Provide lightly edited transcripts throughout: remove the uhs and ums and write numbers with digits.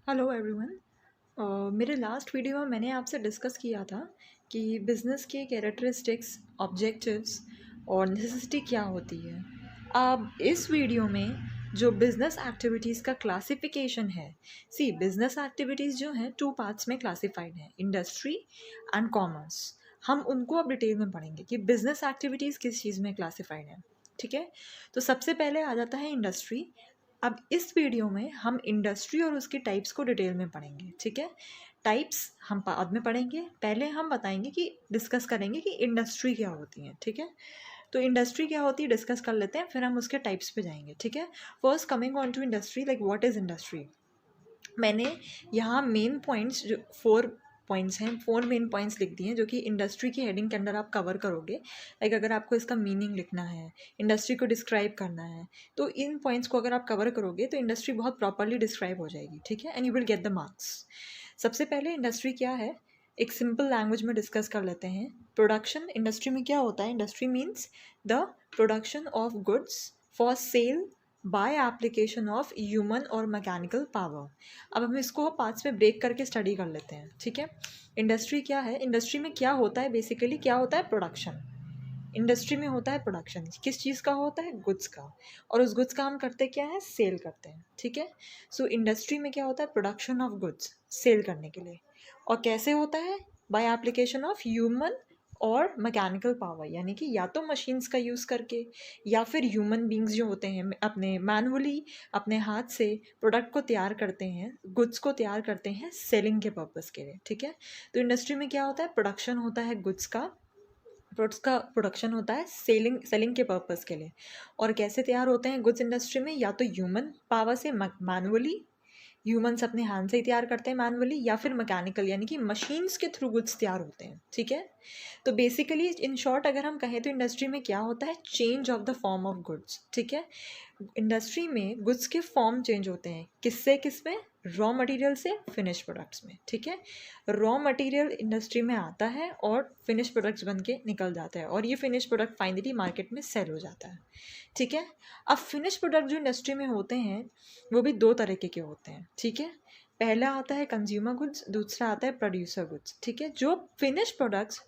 Hello everyone. मेरे last video में मैंने आपसे डिस्कस किया था कि बिज़नेस के कैरेक्टरिस्टिक्स, ऑब्जेक्टिव्स और नेसेसिटी क्या होती है। अब इस वीडियो में जो बिज़नेस एक्टिविटीज़ का क्लासिफिकेशन है, सी बिज़नेस एक्टिविटीज़ जो हैं टू पार्ट्स में क्लासिफाइड हैं, इंडस्ट्री एंड कॉमर्स। हम उनको अब डिटेल में पढ़ेंगे कि बिज़नेस एक्टिविटीज़ किस चीज़ में क्लासिफाइड हैं। ठीक है, तो सबसे पहले आ जाता है इंडस्ट्री। अब इस वीडियो में हम इंडस्ट्री और उसकी टाइप्स को डिटेल में पढ़ेंगे। ठीक है, टाइप्स हम बाद में पढ़ेंगे, पहले हम बताएंगे कि डिस्कस करेंगे कि इंडस्ट्री क्या होती है। ठीक है, तो इंडस्ट्री क्या होती है डिस्कस कर लेते हैं, फिर हम उसके टाइप्स पे जाएंगे। ठीक है, first coming on to industry, like what is industry. मैंने यहाँ मेन पॉइंट्स जो 4 पॉइंट्स हैं, 4 मेन पॉइंट्स लिख दिए हैं जो कि इंडस्ट्री की हेडिंग के अंदर आप कवर करोगे। लाइक अगर आपको इसका मीनिंग लिखना है, इंडस्ट्री को डिस्क्राइब करना है, तो इन पॉइंट्स को अगर आप कवर करोगे तो इंडस्ट्री बहुत प्रॉपरली डिस्क्राइब हो जाएगी। ठीक है, and you will get the marks. सबसे पहले इंडस्ट्री क्या है, एक सिंपल लैंग्वेज में डिस्कस कर लेते हैं। प्रोडक्शन इंडस्ट्री में क्या होता है, industry means the production of goods for sale by application of human और मैकेनिकल पावर। अब हम इसको पार्ट्स में ब्रेक करके स्टडी कर लेते हैं। ठीक है, इंडस्ट्री क्या है, इंडस्ट्री में क्या होता है, बेसिकली क्या होता है, प्रोडक्शन। इंडस्ट्री में होता है प्रोडक्शन, किस चीज़ का होता है, गुड्स का, और उस गुड्स का हम करते क्या है, सेल करते हैं। ठीक है, सो इंडस्ट्री में क्या होता है, प्रोडक्शन ऑफ गुड्स सेल करने के लिए। और कैसे होता है, बाय एप्लीकेशन ऑफ ह्यूमन और मैकेनिकल पावर, यानी कि या तो मशीन्स का यूज़ करके या फिर ह्यूमन बींग्स जो होते हैं अपने मैनुअली अपने हाथ से प्रोडक्ट को तैयार करते हैं, गुड्स को तैयार करते हैं सेलिंग के पर्पज़ के लिए। ठीक है, तो इंडस्ट्री में क्या होता है, प्रोडक्शन होता है गुड्स का, प्रोडक्ट्स का प्रोडक्शन होता है सेलिंग के पर्पज़ के लिए। और कैसे तैयार होते हैं गुड्स इंडस्ट्री में, या तो ह्यूमन पावर से मैनुअली, ह्यूमंस अपने हाथ से ही तैयार करते हैं मैनुअली, या फिर मैकेनिकल यानी कि मशीन्स के थ्रू गुड्स तैयार होते हैं। ठीक है, तो बेसिकली इन शॉर्ट अगर हम कहें तो इंडस्ट्री में क्या होता है, change of the form of goods. ठीक है, इंडस्ट्री में गुड्स के फॉर्म चेंज होते हैं, किससे किस में, रॉ मटेरियल से फिनिश प्रोडक्ट्स में। ठीक है, रॉ मटेरियल इंडस्ट्री में आता है और फिनिश प्रोडक्ट्स बन के निकल जाता है, और ये फिनिश प्रोडक्ट फाइनली मार्केट में सेल हो जाता है। ठीक है, अब फिनिश प्रोडक्ट जो इंडस्ट्री में होते हैं वो भी दो तरीके के होते हैं। ठीक है, पहला आता है कंज्यूमर गुड्स, दूसरा आता है प्रोड्यूसर गुड्स। ठीक है, जो फिनिश प्रोडक्ट्स,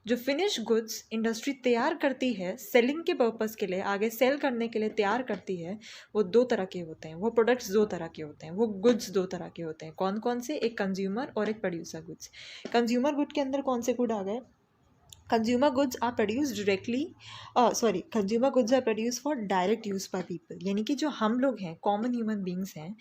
जो फिनिश गुड्स इंडस्ट्री तैयार करती है सेलिंग के पर्पज़ के लिए, आगे सेल करने के लिए तैयार करती है, वो दो तरह के होते हैं, वो प्रोडक्ट्स दो तरह के होते हैं, वो गुड्स दो तरह के होते हैं। कौन कौन से, एक कंज्यूमर और एक प्रोड्यूसर गुड्स। कंज्यूमर गुड के अंदर कौन से गुड आ गए, consumer goods are produce directly, consumer goods are produce for direct use by people, यानी कि जो हम लोग हैं, कॉमन ह्यूमन बींग्स हैं,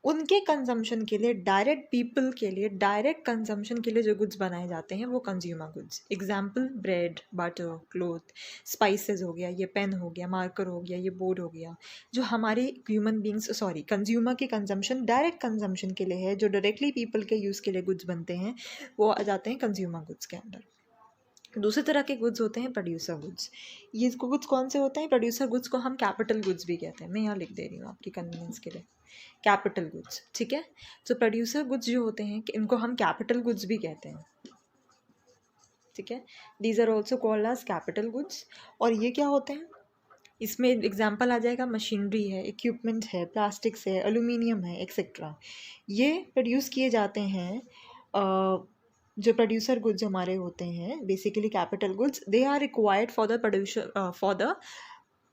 उनके कंजम्पशन के लिए, डायरेक्ट पीपल के लिए, डायरेक्ट कंजम्पशन के लिए जो गुड्स बनाए जाते हैं वो consumer goods. Example, bread, butter, cloth, spices हो गया, ये पेन हो गया, मार्कर हो गया, ये बोर्ड हो गया, जो हमारे ह्यूमन बींग्स कंज्यूमर के कंजम्पशन, डायरेक्ट कंजम्पशन के लिए है, जो डायरेक्टली पीपल के यूज़ के लिए गुड्स बनते हैं, वो आ जाते हैं कंज्यूमर गुड्स के अंडर। दूसरे तरह के गुड्स होते हैं प्रोड्यूसर गुड्स। ये गुड्स कौन से होते हैं, प्रोड्यूसर गुड्स को हम कैपिटल गुड्स भी कहते हैं, मैं यहाँ लिख दे रही हूँ आपकी कन्वीनियंस के लिए, कैपिटल गुड्स। ठीक है, तो प्रोड्यूसर गुड्स जो होते हैं इनको हम कैपिटल गुड्स भी कहते हैं। ठीक है, these are also called as capital goods. और ये क्या होते हैं, इसमें एग्जाम्पल आ जाएगा, मशीनरी है, इक्विपमेंट है, प्लास्टिक्स है, एल्यूमिनियम है, एक्सेट्रा। ये प्रोड्यूस किए जाते हैं, जो प्रोड्यूसर गुड्स हमारे होते हैं, basically capital goods, they are required for the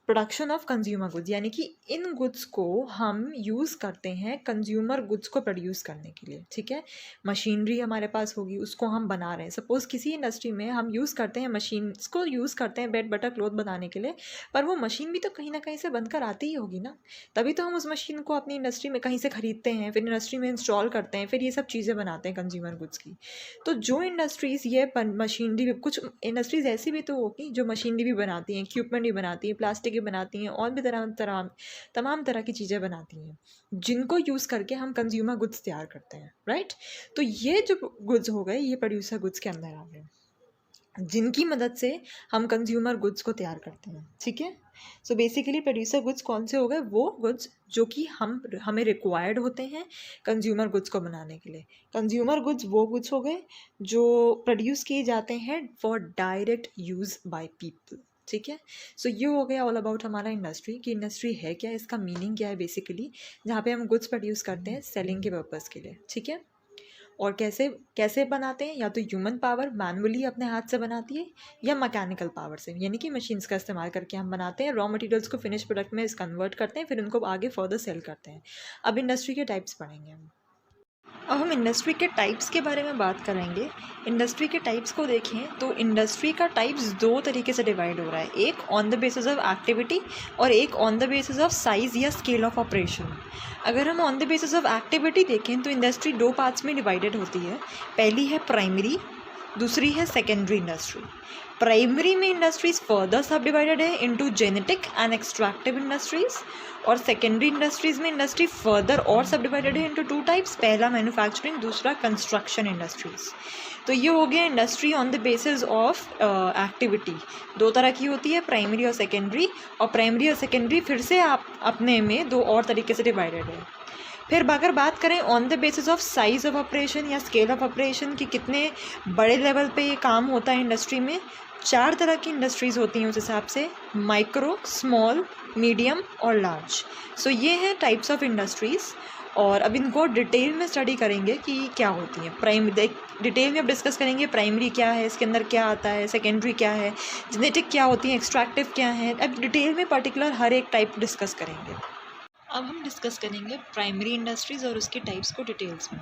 production of consumer goods, यानी कि इन गुड्स को हम यूज़ करते हैं कंज्यूमर गुड्स को प्रोड्यूस करने के लिए। ठीक है, मशीनरी हमारे पास होगी, उसको हम बना रहे हैं, सपोज़ किसी इंडस्ट्री में हम यूज़ करते हैं मशीन्स को, यूज़ करते हैं ब्रेड बटर क्लॉथ बनाने के लिए, पर वो मशीन भी तो कहीं ना कहीं से बनकर आती ही होगी ना, तभी तो हम उस मशीन को अपनी इंडस्ट्री में कहीं से ख़रीदते हैं, फिर इंडस्ट्री में इंस्टॉल करते हैं, फिर ये सब चीज़ें बनाते हैं कंज्यूमर गुड्स की। तो जो इंडस्ट्रीज़ ये मशीनरी, कुछ इंडस्ट्रीज़ ऐसी भी तो होगी जो मशीनरी भी बनाती हैं, इक्विपमेंट भी बनाती हैं, प्लास्टिक भी बनाती हैं, और भी तमाम तरह की चीज़ें बनाती हैं, जिनको यूज़ करके हम कंज्यूमर गुड्स तैयार करते हैं। राइट, तो ये जो गुड्स हो गए ये प्रोड्यूसर गुड्स के अंदर आ गए, जिनकी मदद से हम कंज्यूमर गुड्स को तैयार करते हैं। ठीक है, सो बेसिकली प्रोड्यूसर गुड्स कौन से हो गए, वो गुड्स जो कि हमें रिक्वायर्ड होते हैं कंज्यूमर गुड्स को बनाने के लिए। कंज्यूमर गुड्स वो गुड्स हो गए जो प्रोड्यूस किए जाते हैं for direct use by people. ठीक है। सो ये हो गया ऑल अबाउट हमारा इंडस्ट्री, कि इंडस्ट्री है क्या, इसका मीनिंग क्या है बेसिकली, जहाँ पे हम गुड्स प्रोड्यूस करते हैं सेलिंग के पर्पज़ के लिए, ठीक है। और कैसे कैसे बनाते हैं, या तो ह्यूमन पावर मैनुअली अपने हाथ से बनाती है, या मैकेनिकल पावर से, यानी कि मशीन्स का इस्तेमाल करके हम बनाते हैं। रॉ मटेरियल्स को फिनिश प्रोडक्ट में कन्वर्ट करते हैं, फिर उनको आगे फर्दर सेल करते हैं। अब इंडस्ट्री के टाइप्स पढ़ेंगे हम। अब हम इंडस्ट्री के टाइप्स के बारे में बात करेंगे। इंडस्ट्री के टाइप्स को देखें तो इंडस्ट्री का टाइप्स दो तरीके से डिवाइड हो रहा है, एक on the basis of activity और एक on the basis of size या स्केल ऑफ ऑपरेशन। अगर हम on the basis of activity देखें तो इंडस्ट्री दो पार्ट्स में डिवाइडेड होती है। पहली है प्राइमरी, दूसरी है सेकेंडरी इंडस्ट्री। प्राइमरी में इंडस्ट्रीज फर्दर सब डिवाइडेड है into genetic and extractive industries, और सेकेंडरी इंडस्ट्रीज में इंडस्ट्री फर्दर और सब डिवाइडेड है इनटू टू टाइप्स, पहला मैन्युफैक्चरिंग, दूसरा कंस्ट्रक्शन इंडस्ट्रीज। तो ये हो गया industry on the basis of activity. दो तरह की होती है, प्राइमरी और सेकेंडरी, और प्राइमरी और सेकेंडरी फिर से आप अपने में दो और तरीके से डिवाइडेड है। फिर अगर बात करें on the basis of size of operation या स्केल ऑफ ऑपरेशन कि कितने बड़े लेवल पे ये काम होता है इंडस्ट्री में, चार तरह की इंडस्ट्रीज़ होती हैं उस हिसाब से, माइक्रो, स्मॉल, मीडियम और लार्ज। सो ये हैं टाइप्स ऑफ इंडस्ट्रीज़, और अब इनको डिटेल में स्टडी करेंगे कि क्या होती हैं। डिटेल में अब डिस्कस करेंगे प्राइमरी क्या है, इसके अंदर क्या आता है, सेकेंडरी क्या है, जेनेटिक क्या होती है, एक्सट्रैक्टिव क्या है। अब डिटेल में पर्टिकुलर हर एक टाइप डिस्कस करेंगे। अब हम डिस्कस करेंगे प्राइमरी इंडस्ट्रीज़ और उसके टाइप्स को डिटेल्स में।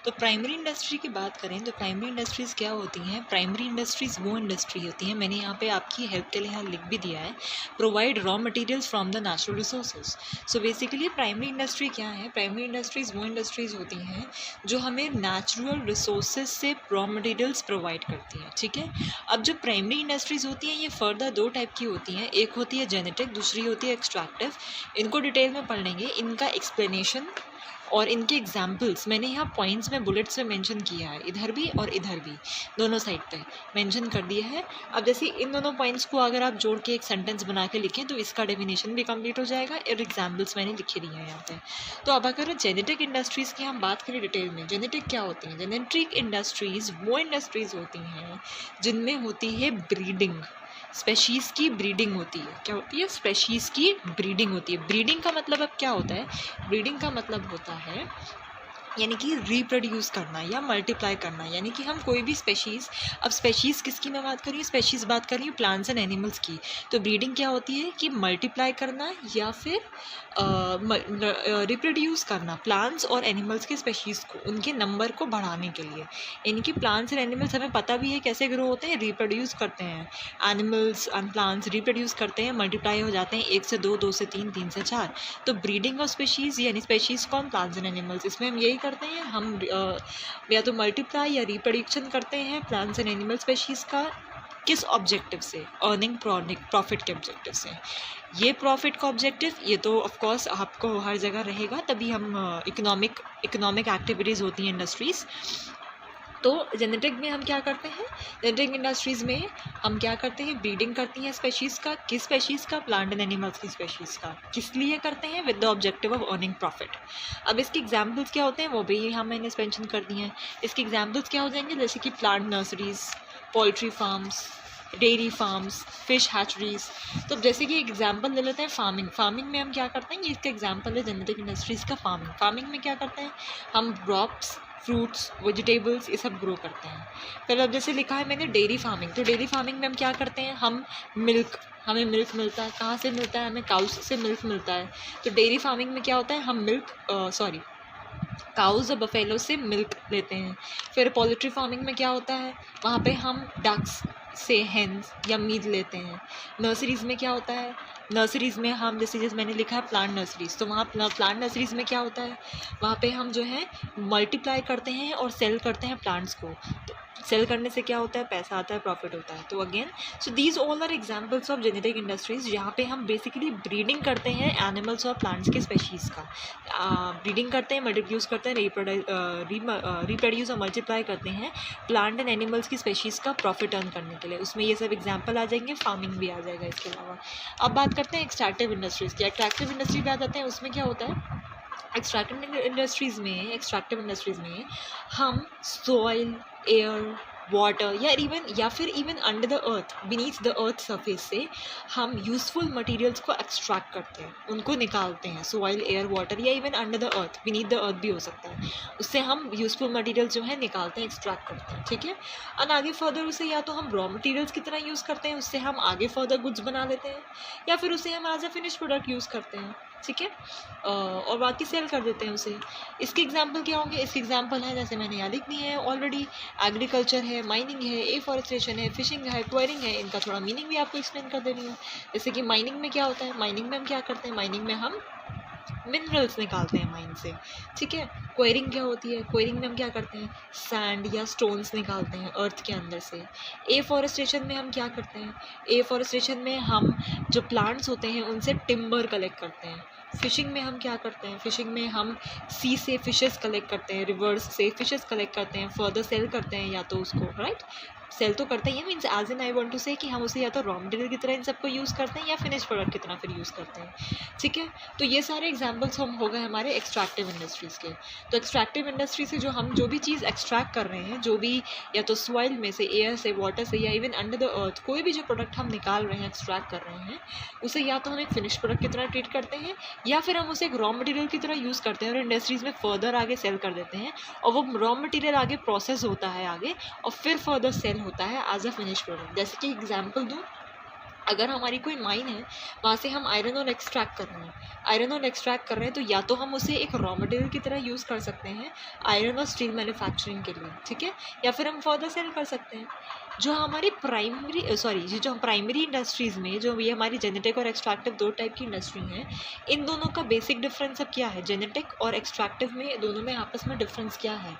तो प्राइमरी इंडस्ट्री की बात करें तो प्राइमरी इंडस्ट्रीज़ क्या होती हैं। प्राइमरी इंडस्ट्रीज़ वो इंडस्ट्री होती हैं, मैंने यहाँ पे आपकी हेल्प के लिए यहाँ लिख भी दिया है, provide raw materials from the natural resources. So basically primary industry क्या है, प्राइमरी इंडस्ट्रीज़ वो इंडस्ट्रीज़ होती हैं जो हमें नेचुरल रिसोर्सेज से रॉ मटेरियल्स प्रोवाइड करती हैं, ठीक है। अब जो प्राइमरी इंडस्ट्रीज़ होती हैं ये फर्दर दो टाइप की होती हैं, एक होती है जेनेटिक, दूसरी होती है एक्सट्रैक्टिव। इनको डिटेल में पढ़ लेंगे, इनका एक्सप्लेनेशन और इनके एग्जाम्पल्स मैंने यहाँ पॉइंट्स में बुलेट्स में मेंशन किया है, इधर भी और इधर भी, दोनों साइड पे मेंशन कर दिया है। अब जैसे इन दोनों पॉइंट्स को अगर आप जोड़ के एक सेंटेंस बना के लिखें तो इसका डेफिनेशन भी कंप्लीट हो जाएगा, और एग्जाम्पल्स मैंने लिखे दिए हैं यहाँ पे। तो अब अगर जेनेटिक इंडस्ट्रीज़ की हम बात करें डिटेल में, जेनेटिक क्या होती हैं। जेनेटिक इंडस्ट्रीज़ वो इंडस्ट्रीज़ होती हैं जिनमें होती है ब्रीडिंग, स्पेशीज़ की ब्रीडिंग होती है। क्या होती है, स्पेशीज़ की ब्रीडिंग होती है। ब्रीडिंग का मतलब अब क्या होता है, ब्रीडिंग का मतलब होता है यानी कि रिप्रोड्यूस करना या मल्टीप्लाई करना, यानी कि हम कोई भी स्पेशीज़, अब स्पेशीज़ किसकी मैं बात कर रही हूँ, स्पेशीज़ बात कर रही हूँ प्लांट्स एंड एनिमल्स की। तो ब्रीडिंग क्या होती है कि मल्टीप्लाई करना या फिर रिप्रोड्यूस करना प्लांट्स और एनिमल्स के स्पेशीज़ को, उनके नंबर को बढ़ाने के लिए। यानी कि प्लांट्स एंड एनिमल्स हमें पता भी है कैसे ग्रो होते हैं, रिप्रोड्यूस करते हैं। एनिमल्स एंड प्लांट्स रिप्रोड्यूस करते हैं, मल्टीप्लाई हो जाते हैं, 1 से 2, 2 से 3, 3 से 4। तो ब्रीडिंग ऑफ स्पेशीज़ यानी स्पेशीज़ कौन, प्लांट्स एंड एनिमल्स, इसमें हम यही करते हैं, हम या तो मल्टीप्लाई या रिप्रोडक्शन करते हैं प्लांट्स एंड एनिमल स्पेशीज़ का। किस ऑब्जेक्टिव से, अर्निंग प्रॉफिट के ऑब्जेक्टिव से। ये प्रॉफिट का ऑब्जेक्टिव ये तो ऑफ कोर्स आपको हर जगह रहेगा, तभी हम इकोनॉमिक एक्टिविटीज़ होती हैं इंडस्ट्रीज़। तो जेनेटिक में हम क्या करते हैं, जेनेटिक इंडस्ट्रीज़ में हम क्या करते हैं, ब्रीडिंग करती हैं स्पेशीज़ का। किस स्पेशीज़ का, प्लांट एंड एनिमल्स की स्पेशीज़ का। किस लिए करते हैं, with the objective of earning profit. अब इसके एग्जांपल्स क्या होते हैं वो भी यहाँ मैंने मेंशन कर दिए हैं। इसके एग्जांपल्स क्या हो जाएंगे, जैसे कि plant nurseries, poultry farms, dairy farms, fish hatcheries. तो जैसे कि एग्जांपल ले लेते हैं फार्मिंग। फार्मिंग में हम क्या करते हैं, ये इसका एग्जांपल है जेनेटिक इंडस्ट्रीज़ का फार्मिंग। फार्मिंग में क्या करते हैं, हम क्रॉप्स, फ्रूट्स, वेजिटेबल्स ये सब ग्रो करते हैं। फिर अब जैसे लिखा है मैंने डेयरी फार्मिंग, तो डेयरी फार्मिंग में हम क्या करते हैं, हम हमें मिल्क मिलता है। कहाँ से मिलता है, हमें काउस से मिल्क मिलता है। तो डेयरी फार्मिंग में क्या होता है, हम काउज और बफेलो से मिल्क लेते हैं। फिर पोल्ट्री फार्मिंग में क्या होता है, वहाँ पे हम डक्स से हेन्स या मीट लेते हैं। नर्सरीज़ में क्या होता है, नर्सरीज़ में हम जैसे मैंने लिखा है प्लांट नर्सरीज़, तो वहाँ प्लांट नर्सरीज़ में क्या होता है, वहाँ पे हम जो है मल्टीप्लाई करते हैं और सेल करते हैं प्लांट्स को। तो सेल करने से क्या होता है, पैसा आता है, प्रॉफिट होता है। तो again so these all are examples of genetic industries, जहाँ पे हम बेसिकली ब्रीडिंग करते हैं एनिमल्स और प्लांट्स के स्पेशीज़ का। ब्रीडिंग करते हैं, मल्टीप्यूज़ करते हैं, रिप्रोड्यूस और मल्टीप्लाई करते हैं प्लांट एंड एनिमल्स की स्पेशीज़ का प्रॉफिट अर्न करने के लिए। उसमें ये सब एग्जाम्पल आ जाएंगे, फार्मिंग भी आ जाएगा इसके अलावा। अब बात करते हैं एक्सट्रैक्टिव इंडस्ट्रीज़ की। एक्सट्रैक्टिव इंडस्ट्री पे आ जाते हैं, उसमें क्या होता है, एक्सट्रैक्टिव इंडस्ट्रीज़ में हम सॉइल, एयर, वाटर या फिर even under the earth, beneath the earth surface से हम यूजफुल मटेरियल्स को एक्सट्रैक्ट करते हैं, उनको निकालते हैं। सॉइल, एयर, वाटर या even under the earth, beneath the earth भी हो सकता है, उससे हम यूजफुल मटेरियल जो है निकालते हैं, एक्सट्रैक्ट करते हैं, ठीक है। और आगे फर्दर उसे या तो हम रॉ मटेरियल्स की तरह यूज़ करते हैं, उससे हम आगे फर्दर गुड्स बना लेते हैं, या फिर उसे हम as a finish product use करते हैं, ठीक है। और बाकी सेल कर देते हैं उसे। इसके एग्जाम्पल क्या होंगे? इसके एग्जाम्पल हैं, जैसे मैंने यहाँ लिख दी है ऑलरेडी, एग्रीकल्चर है, माइनिंग है, एफॉरेस्टेशन है, फिशिंग है, क्वायरिंग है। इनका थोड़ा मीनिंग भी आपको एक्सप्लेन कर दे रही हूँ। जैसे कि माइनिंग में क्या होता है, माइनिंग में हम क्या करते हैं, माइनिंग में हम मिनरल्स निकालते हैं माइन से, ठीक है। क्वेरिंग क्या होती है, क्वेरिंग में हम क्या करते हैं, सैंड या स्टोन्स निकालते हैं अर्थ के अंदर से। एफॉरेस्टेशन में हम क्या करते हैं, एफॉरेस्टेशन में हम जो प्लांट्स होते हैं उनसे टिम्बर कलेक्ट करते हैं। फिशिंग में हम क्या करते हैं, फिशिंग में हम सी से फिशेस कलेक्ट करते हैं, रिवर्स से फिशेस कलेक्ट करते हैं, फर्दर सेल करते हैं, या तो उसको राइट सेल तो करते ही हैं, means as an I want to say कि हम उसे या तो रॉ मटेरियल की तरह इन सबको यूज़ करते हैं या फिनिश प्रोडक्ट की तरह फिर यूज़ करते हैं, ठीक है। तो ये सारे एग्जांपल्स हम हो गए हमारे एक्सट्रैक्टिव इंडस्ट्रीज़ के। तो एक्सट्रैक्टिव इंडस्ट्री से जो भी चीज़ एक्सट्रैक्ट कर रहे हैं, जो भी या तो सॉइल में से, एयर से, वाटर से, या इवन अंडर द अर्थ कोई भी जो प्रोडक्ट हम निकाल रहे हैं, एक्सट्रैक्ट कर रहे हैं, उसे या तो हम एक फिनिश प्रोडक्ट की तरह ट्रीट करते हैं, या फिर हम उसे एक रॉ मटेरियल की तरह यूज़ करते हैं और इंडस्ट्रीज़ में फर्दर आगे सेल कर देते हैं, और वो रॉ मटेरियल आगे प्रोसेस होता है आगे, और फिर फर्दर सेल होता है एज अ फिनिश प्रोडक्ट। जैसे कि एग्जाम्पल दूँ, अगर हमारी कोई माइन है, वहाँ से हम आयरन और एक्सट्रैक्ट कर रहे हैं, आयरन और एक्सट्रैक्ट कर रहे हैं, तो या तो हम उसे एक रॉ मटेरियल की तरह यूज़ कर सकते हैं आयरन और स्टील मैन्युफैक्चरिंग के लिए, ठीक है, या फिर हम फर्दर सेल कर सकते हैं। जो हमारी जो हम प्राइमरी इंडस्ट्रीज़ में, जो ये हमारी जेनेटिक और एक्सट्रैक्टिव दो टाइप की इंडस्ट्री हैं, इन दोनों का बेसिक डिफरेंस अब क्या है, जेनेटिक और एक्सट्रैक्टिव में दोनों में आपस में डिफरेंस क्या है।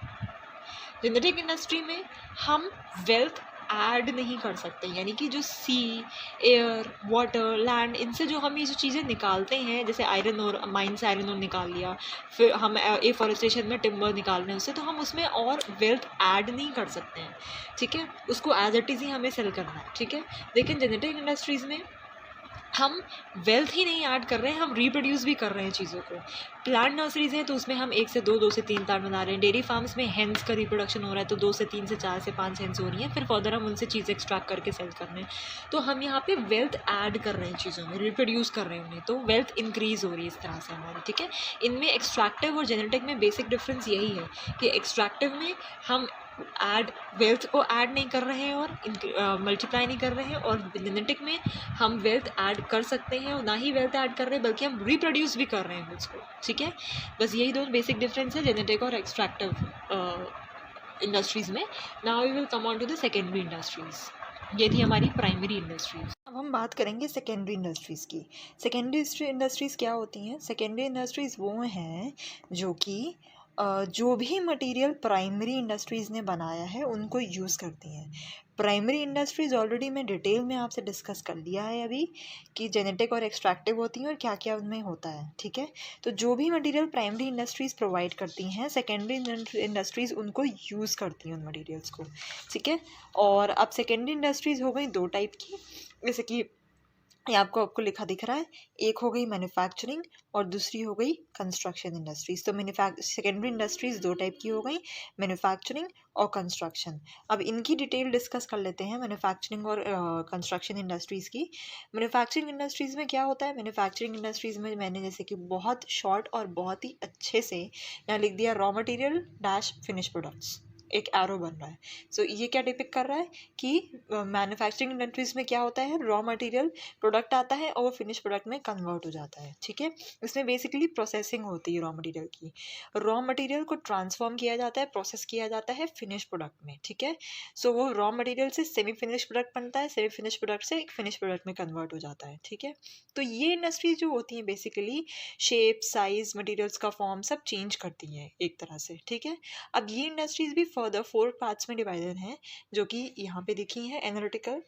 जेनेटिक इंडस्ट्री में हम वेल्थ ऐड नहीं कर सकते, यानी कि जो सी, एयर, वाटर, लैंड, इनसे जो हम ये जो चीज़ें निकालते हैं, जैसे आयरन और माइन से आयरन और निकाल लिया, फिर हम एफॉरेस्टेशन में टिम्बर निकाल रहे हैं उससे, तो हम उसमें और वेल्थ ऐड नहीं कर सकते हैं, ठीक है। उसको एज इट इज़ ही हमें सेल करना है, ठीक है। लेकिन जेनेटिक इंडस्ट्रीज़ में हम वेल्थ ही नहीं ऐड कर रहे हैं, हम रिप्रोड्यूस भी कर रहे हैं चीज़ों को। प्लांट नर्सरीज़ हैं तो उसमें हम 1 से 2, 2 से 3 प्लांट बना रहे हैं। डेयरी फार्म्स में हेन्स का रिप्रोडक्शन हो रहा है, तो 2 से 3 से 4 से 5 हेन्स हो रही हैं, फिर फर्दर हम उनसे चीज़ एक्सट्रैक्ट करके सेल कर रहे हैं। तो हम यहाँ पे वेल्थ ऐड कर रहे हैं चीज़ों में, रिप्रोड्यूस कर रहे हैं उन्हें, तो वेल्थ इंक्रीज़ हो रही है इस तरह से हमारी, ठीक है। इनमें एक्सट्रैक्टिव और जेनेटिक में बेसिक डिफरेंस यही है कि एक्सट्रैक्टिव में हम ऐड वेल्थ को ऐड नहीं कर रहे हैं और मल्टीप्लाई नहीं कर रहे हैं, और जेनेटिक में हम वेल्थ ऐड कर सकते हैं, और ना ही वेल्थ ऐड कर रहे हैं बल्कि हम रिप्रोड्यूस भी कर रहे हैं उसको, ठीक है। बस यही दोनों बेसिक डिफरेंस है जेनेटिक और एक्सट्रैक्टिव इंडस्ट्रीज़ में। Now we will come on to the secondary industries. ये थी हमारी प्राइमरी इंडस्ट्रीज़। अब हम बात करेंगे सेकेंडरी इंडस्ट्रीज़ की। सेकेंडरी इंडस्ट्रीज़ क्या होती हैं? सेकेंडरी इंडस्ट्रीज़ वो हैं जो कि जो भी मटेरियल प्राइमरी इंडस्ट्रीज़ ने बनाया है उनको यूज़ करती हैं। प्राइमरी इंडस्ट्रीज़ ऑलरेडी मैं डिटेल में आपसे डिस्कस कर लिया है अभी, कि जेनेटिक और एक्सट्रैक्टिव होती हैं और क्या क्या उनमें होता है, ठीक है। तो जो भी मटेरियल प्राइमरी इंडस्ट्रीज़ प्रोवाइड करती हैं, सेकेंडरी इंडस्ट्रीज़ उनको यूज़ करती हैं उन मटेरियल्स को, ठीक है। और अब सेकेंडरी इंडस्ट्रीज़ हो गई दो टाइप की, जैसे कि ये आपको लिखा दिख रहा है, एक हो गई मैन्युफैक्चरिंग और दूसरी हो गई कंस्ट्रक्शन इंडस्ट्रीज़। तो सेकेंडरी इंडस्ट्रीज़ दो टाइप की हो गई, मैन्युफैक्चरिंग और कंस्ट्रक्शन। अब इनकी डिटेल डिस्कस कर लेते हैं, मैन्युफैक्चरिंग और कंस्ट्रक्शन इंडस्ट्रीज़ की। मैन्युफैक्चरिंग इंडस्ट्रीज़ में क्या होता है, मैन्युफैक्चरिंग इंडस्ट्रीज़ में मैंने जैसे कि बहुत शॉर्ट और बहुत ही अच्छे से यहाँ लिख दिया, raw material dash finish products, एक एरो बन रहा है। सो ये क्या डिपिक्ट कर रहा है कि मैन्युफैक्चरिंग इंडस्ट्रीज में क्या होता है, रॉ मटेरियल प्रोडक्ट आता है और वो फिनिश प्रोडक्ट में कन्वर्ट हो जाता है, ठीक है। इसमें बेसिकली प्रोसेसिंग होती है रॉ मटेरियल की, रॉ मटेरियल को ट्रांसफॉर्म किया जाता है, प्रोसेस किया जाता है फिनिश प्रोडक्ट में, ठीक है। सो वो रॉ मटेरियल से सेमी फिनिश प्रोडक्ट बनता है, सेमी फिनिश प्रोडक्ट से एक फिनिश प्रोडक्ट में कन्वर्ट हो जाता है, ठीक है। तो ये इंडस्ट्रीज जो होती हैं बेसिकली शेप, साइज, मटेरियल्स का फॉर्म सब चेंज करती हैं एक तरह से, ठीक है। अब ये इंडस्ट्रीज भी फर्दर 4 पार्ट्स में डिवाइडेड हैं, जो कि यहाँ पे दिखी हैं, एनालिटिकल,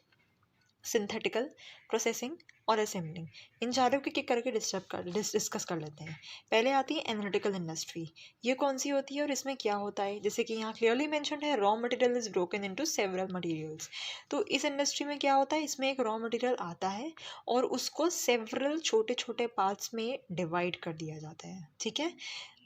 सिंथेटिकल, प्रोसेसिंग और असेंबलिंग। इन चारों के करके डिस्कस कर लेते हैं। पहले आती है एनालिटिकल इंडस्ट्री। ये कौन सी होती है और इसमें क्या होता है? जैसे कि यहाँ क्लियरली मेंशन्ड है, raw material is broken into several materials. तो इस इंडस्ट्री में क्या होता है, इसमें एक रॉ मटेरियल आता है और उसको सेवरल छोटे छोटे पार्ट्स में डिवाइड कर दिया जाता है, ठीक है।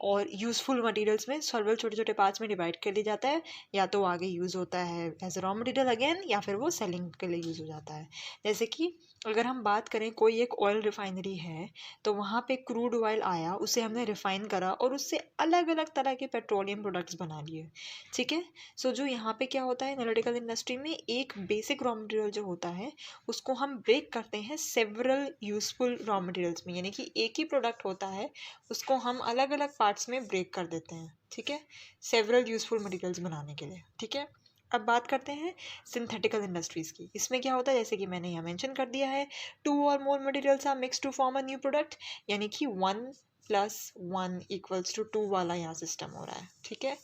और यूज़फुल मटेरियल्स में सॉल्वेबल छोटे छोटे पार्ट्स में डिवाइड कर दिया जाता है, या तो आगे यूज़ होता है as a raw material again, या फिर वो सेलिंग के लिए यूज़ हो जाता है। जैसे कि अगर हम बात करें, कोई एक ऑयल रिफाइनरी है, तो वहाँ पे क्रूड ऑयल आया, उसे हमने रिफाइन करा और उससे अलग अलग तरह के पेट्रोलियम प्रोडक्ट्स बना लिए। ठीक है। सो जो यहाँ पे क्या होता है एनालिटिकल इंडस्ट्री में, एक बेसिक रॉ मटेरियल जो होता है उसको हम ब्रेक करते हैं सेवरल यूजफुल रॉ मटेरियल्स में, यानी कि एक ही प्रोडक्ट होता है उसको हम अलग अलग पार्ट्स में ब्रेक कर देते हैं। ठीक है, सेवरल यूजफुल मटेरियल्स बनाने के लिए। ठीक है, अब बात करते हैं सिंथेटिकल इंडस्ट्रीज़ की। इसमें क्या होता है, जैसे कि मैंने यहाँ मेंशन कर दिया है, 2 और more materials are mix to form a new product, यानी कि 1+1=2 वाला यहाँ सिस्टम हो रहा है। ठीक है,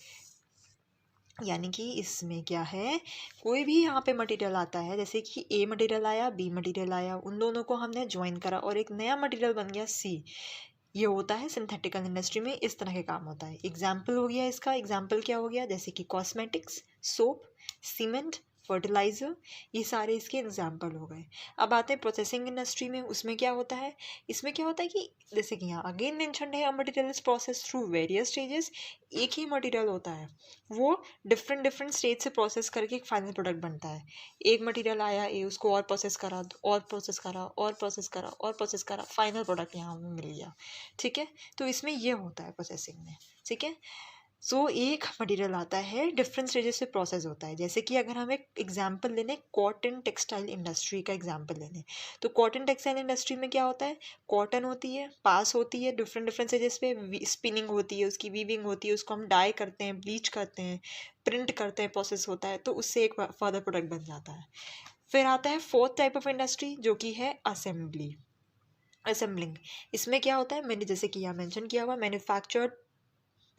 यानी कि इसमें क्या है, कोई भी यहाँ पे मटेरियल आता है, जैसे कि ए मटेरियल आया, बी मटेरियल आया, उन दोनों को हमने ज्वाइन करा और एक नया मटेरियल बन गया सी। ये होता है सिंथेटिकल इंडस्ट्री में, इस तरह के काम होता है। एग्जाम्पल हो गया इसका, एग्जाम्पल क्या हो गया, जैसे कि कॉस्मेटिक्स, सोप, सीमेंट, फर्टिलाइज़र, ये सारे इसके एग्जाम्पल हो गए। अब आते हैं प्रोसेसिंग इंडस्ट्री में, उसमें क्या होता है, इसमें क्या होता है कि जैसे कि यहाँ अगेन मेंशन है, material is process through various stages. एक ही मटेरियल होता है, वो डिफरेंट डिफरेंट स्टेज से प्रोसेस करके एक फाइनल प्रोडक्ट बनता है। एक मटेरियल आया ए, उसको और प्रोसेस करा, और प्रोसेस करा, और प्रोसेस करा, और प्रोसेस करा, फाइनल प्रोडक्ट यहाँ हमें मिल गया। ठीक है, तो इसमें ये होता है प्रोसेसिंग में। ठीक है, सो एक मटेरियल आता है, डिफरेंट स्टेजेस से प्रोसेस होता है। जैसे कि अगर हम एक एग्जांपल लेने, कॉटन टेक्सटाइल इंडस्ट्री का एग्जांपल लेने, तो कॉटन टेक्सटाइल इंडस्ट्री में क्या होता है, कॉटन होती है, पास होती है डिफरेंट डिफरेंट स्टेजेस पे, स्पिनिंग होती है, उसकी वीविंग होती है, उसको हम डाई करते हैं, ब्लीच करते हैं, प्रिंट करते हैं, प्रोसेस होता है, तो उससे एक फर्दर प्रोडक्ट बन जाता है। फिर आता है फोर्थ टाइप ऑफ इंडस्ट्री, जो कि है असेंबलिंग। इसमें क्या होता है, मैंने जैसे कि यहाँ मेंशन किया हुआ, manufactured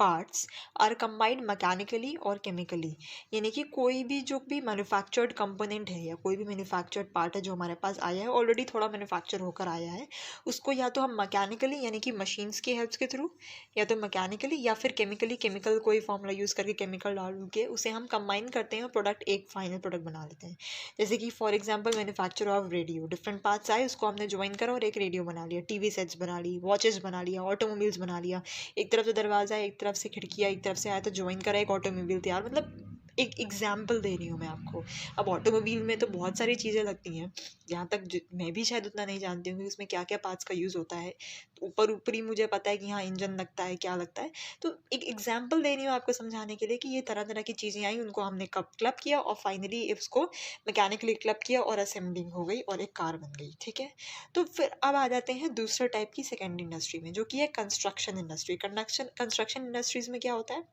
parts are combined mechanically और केमिकली, यानी कि कोई भी जो भी मैन्युफैक्चर्ड कंपोनेंट है या कोई भी मैन्युफैक्चर्ड पार्ट है जो हमारे पास आया है, ऑलरेडी थोड़ा मैन्युफैक्चर होकर आया है, उसको या तो हम मैकेनिकली यानी कि मशीन्स की हेल्प के थ्रू, या तो मैकेनिकली या फिर केमिकली, केमिकल कोई फॉर्मूला यूज़ करके, केमिकल डाल के उसे हम कंबाइन करते हैं और प्रोडक्ट एक फाइनल प्रोडक्ट बना लेते हैं। जैसे कि for example manufacture of radio, different parts आए, उसको हमने ज्वाइन करा और एक रेडियो बना लिया, टीवी सेट्स बना ली, वॉचेस बना लिया, ऑटोमोबाइल्स बना लिया, एक तरफ से दरवाज़ा, एक तरफ से खिड़कियाँ, एक तरफ से आया तो ज्वाइन करा, एक ऑटोमोबाइल तैयार। मतलब एक एग्जाम्पल दे रही हूँ मैं आपको। अब ऑटोमोबाइल में तो बहुत सारी चीज़ें लगती हैं, जहाँ तक मैं भी शायद उतना नहीं जानती हूँ कि उसमें क्या क्या पार्ट्स का यूज़ होता है। ऊपर ऊपरी मुझे पता है कि हाँ इंजन लगता है, क्या लगता है, तो एक एग्जाम्पल दे रही हूँ आपको समझाने के लिए कि ये तरह तरह की चीज़ें आई, उनको हमने कब क्लब किया और फाइनली उसको मैकेनिकली क्लब किया और असेंबलिंग हो गई और एक कार बन गई। ठीक है, तो फिर अब आ जाते हैं दूसरे टाइप की सेकेंड इंडस्ट्री में, जो कि है कंस्ट्रक्शन इंडस्ट्री। कंस्ट्रक्शन इंडस्ट्रीज में क्या होता है,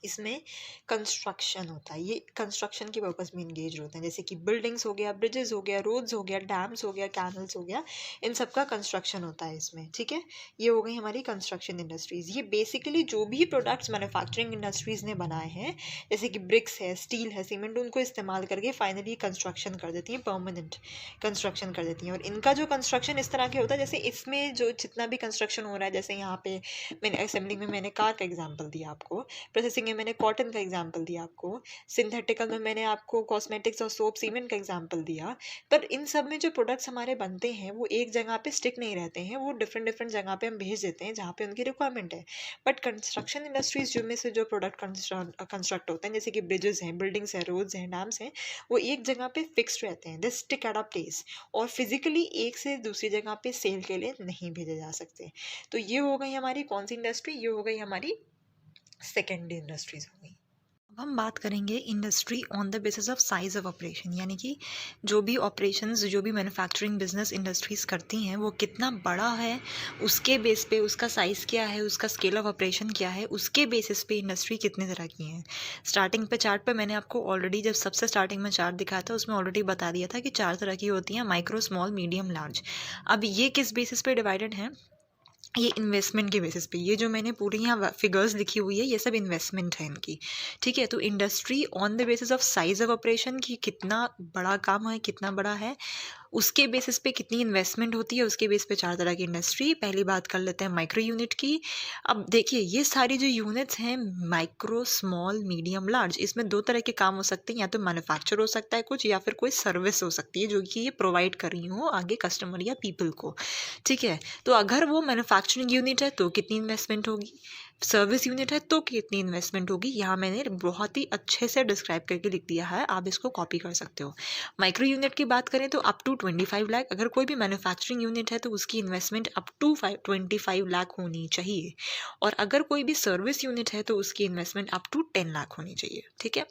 इसमें कंस्ट्रक्शन होता है, ये कंस्ट्रक्शन के पर्पज़ में इंगेज होते हैं, जैसे कि बिल्डिंग्स हो गया, ब्रिजेस हो गया, रोड्स हो गया, डैम्स हो गया, कैनल्स हो गया, इन सब का कंस्ट्रक्शन होता है इसमें। ठीक है, ये हो गई हमारी कंस्ट्रक्शन इंडस्ट्रीज़। ये बेसिकली जो भी प्रोडक्ट्स मैन्युफैक्चरिंग इंडस्ट्रीज़ ने बनाए हैं, जैसे कि ब्रिक्स है, स्टील है, सीमेंट, उनको इस्तेमाल करके फाइनली कंस्ट्रक्शन कर देती हैं, परमानेंट कंस्ट्रक्शन कर देती हैं। और इनका जो कंस्ट्रक्शन इस तरह के होता है, जैसे इसमें जो जितना भी कंस्ट्रक्शन हो रहा है, जैसे यहाँ पे मैंने असेंबलिंग में मैंने कार का एग्जाम्पल दिया आपको, प्रोसेसिंग में मैंने कॉटन का एग्जांपल दिया आपको, सिंथेटिकल में मैंने आपको कॉस्मेटिक्स और सोप, सीमेंट का एग्जांपल दिया। पर इन सब में जो प्रोडक्ट्स हमारे बनते हैं वो एक जगह पे स्टिक नहीं रहते हैं, वो डिफरेंट डिफरेंट जगह पे हम भेज देते हैं जहाँ पे उनकी रिक्वायरमेंट है। बट कंस्ट्रक्शन इंडस्ट्रीज जो में से जो प्रोडक्ट कंस्ट्रक्ट होते हैं, जैसे कि ब्रिजेस हैं, बिल्डिंग्स हैं, रोड्स हैं, डैम्स हैं, वो एक जगह पे फिक्स्ड रहते हैं, they stick at a place, और फिजिकली एक से दूसरी जगह पे सेल के लिए नहीं भेजे जा सकते। तो ये हो गई हमारी कौन सी इंडस्ट्री, ये हो गई हमारी सेकेंडरी इंडस्ट्रीज हो गई। अब हम बात करेंगे industry on the basis of size of operation, यानी कि जो भी ऑपरेशंस, जो भी मैन्युफैक्चरिंग बिजनेस इंडस्ट्रीज़ करती हैं वो कितना बड़ा है, उसके बेस पे उसका साइज़ क्या है, उसका स्केल ऑफ ऑपरेशन क्या है, उसके बेसिस पे इंडस्ट्री कितने तरह की हैं। स्टार्टिंग पे चार्ट पे मैंने आपको ऑलरेडी जब सबसे स्टार्टिंग में चार्ट दिखाया था उसमें ऑलरेडी बता दिया था कि 4 तरह की होती हैं, माइक्रो, स्मॉल, मीडियम, लार्ज। अब ये किस बेसिस पे डिवाइडेड हैं, ये इन्वेस्टमेंट के बेसिस पे, ये जो मैंने पूरी यहाँ फिगर्स लिखी हुई है ये सब इन्वेस्टमेंट है इनकी। ठीक है, तो industry on the basis of size of operation की, कितना बड़ा काम है, कितना बड़ा है, उसके बेसिस पे कितनी इन्वेस्टमेंट होती है, उसके बेस पे 4 तरह की इंडस्ट्री। पहली बात कर लेते हैं माइक्रो यूनिट की। अब देखिए ये सारी जो यूनिट्स हैं, माइक्रो, स्मॉल, मीडियम, लार्ज, इसमें 2 तरह के काम हो सकते हैं, या तो मैन्युफैक्चर हो सकता है कुछ, या फिर कोई सर्विस हो सकती है जो कि ये प्रोवाइड कर रही हूँ आगे कस्टमर या पीपल को। ठीक है, तो अगर वो मैन्युफैक्चरिंग यूनिट है तो कितनी इन्वेस्टमेंट होगी, सर्विस यूनिट है तो कितनी इन्वेस्टमेंट होगी, यहाँ मैंने बहुत ही अच्छे से डिस्क्राइब करके लिख दिया है, आप इसको कॉपी कर सकते हो। माइक्रो यूनिट की बात करें तो अप टू 25 लाख, अगर कोई भी मैन्युफैक्चरिंग यूनिट है तो उसकी इन्वेस्टमेंट अप टू 25 लाख होनी चाहिए, और अगर कोई भी सर्विस यूनिट है तो उसकी इन्वेस्टमेंट अप टू 10 लाख होनी चाहिए। ठीक है,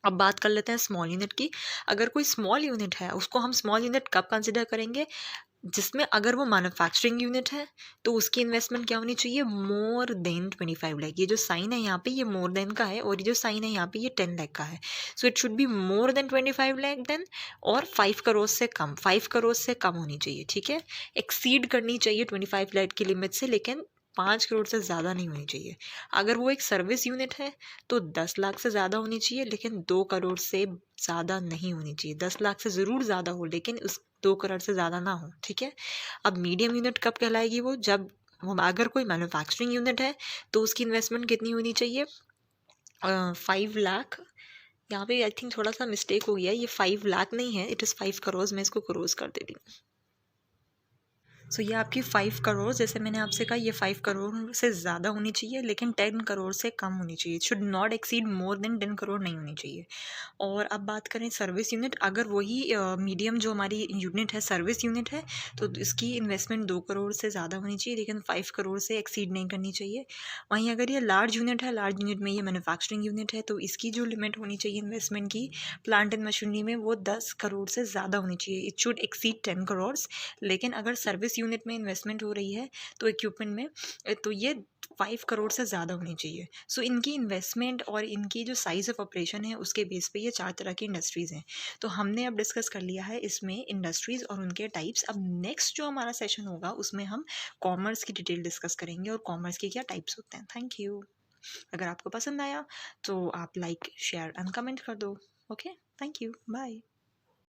अब बात कर लेते हैं स्मॉल यूनिट की। अगर कोई स्मॉल यूनिट है उसको हम स्मॉल यूनिट कब कंसिडर करेंगे, जिसमें अगर वो मैन्युफैक्चरिंग यूनिट है तो उसकी इन्वेस्टमेंट क्या होनी चाहिए, मोर देन 25 लाख। ये जो साइन है यहाँ पे ये मोर देन का है, और ये जो साइन है यहाँ पे ये 10 लाख का है। So it should be more than 25 lakh then, और 5 करोड़ से कम, 5 करोड़ से कम होनी चाहिए। ठीक है, एक्सीड करनी चाहिए 25 लाख की लिमिट से, लेकिन 5 करोड़ से ज़्यादा नहीं होनी चाहिए। अगर वो एक सर्विस यूनिट है तो 10 लाख से ज़्यादा होनी चाहिए, लेकिन 2 करोड़ से ज़्यादा नहीं होनी चाहिए। 10 लाख से ज़रूर ज़्यादा हो, लेकिन उस 2 करोड़ से ज़्यादा ना हो। ठीक है, अब मीडियम यूनिट कब कहलाएगी वो, जब अगर कोई मैन्युफैक्चरिंग यूनिट है तो उसकी इन्वेस्टमेंट कितनी होनी चाहिए, 5 लाख। यहाँ पे आई थिंक थोड़ा सा मिस्टेक हो गया, ये 5 लाख नहीं है, इट इज़ 5 करोड़, मैं इसको क्रोज कर देती हूँ। सो ये आपकी 5 करोड़, जैसे मैंने आपसे कहा ये 5 करोड़ से ज़्यादा होनी चाहिए, लेकिन 10 करोड़ से कम होनी चाहिए। Should not exceed more than 10 crore नहीं होनी चाहिए। और अब बात करें सर्विस यूनिट, अगर वही मीडियम जो हमारी यूनिट है सर्विस यूनिट है तो इसकी इन्वेस्टमेंट 2 करोड़ से ज़्यादा होनी चाहिए, लेकिन 5 करोड़ से एक्सीड नहीं करनी चाहिए। वहीं अगर ये लार्ज यूनिट है, लार्ज यूनिट में ये मैन्युफैक्चरिंग यूनिट है, तो इसकी जो लिमिट होनी चाहिए इन्वेस्टमेंट की प्लांट एंड मशीनरी में वो 10 करोड़ से ज़्यादा होनी चाहिए। It should exceed 10 crore. लेकिन अगर सर्विस यूनिट में इन्वेस्टमेंट हो रही है तो इक्विपमेंट में, तो ये 5 करोड़ से ज़्यादा होनी चाहिए। सो इनकी इन्वेस्टमेंट और इनकी जो साइज़ ऑफ ऑपरेशन है उसके बेस पे ये 4 तरह की इंडस्ट्रीज़ हैं। तो हमने अब डिस्कस कर लिया है इसमें इंडस्ट्रीज़ और उनके टाइप्स। अब नेक्स्ट जो हमारा सेशन होगा उसमें हम कॉमर्स की डिटेल डिस्कस करेंगे और कॉमर्स के क्या टाइप्स होते हैं। Thank you. अगर आपको पसंद आया तो आप लाइक शेयर एंड कमेंट कर दो। Okay, thank you, bye.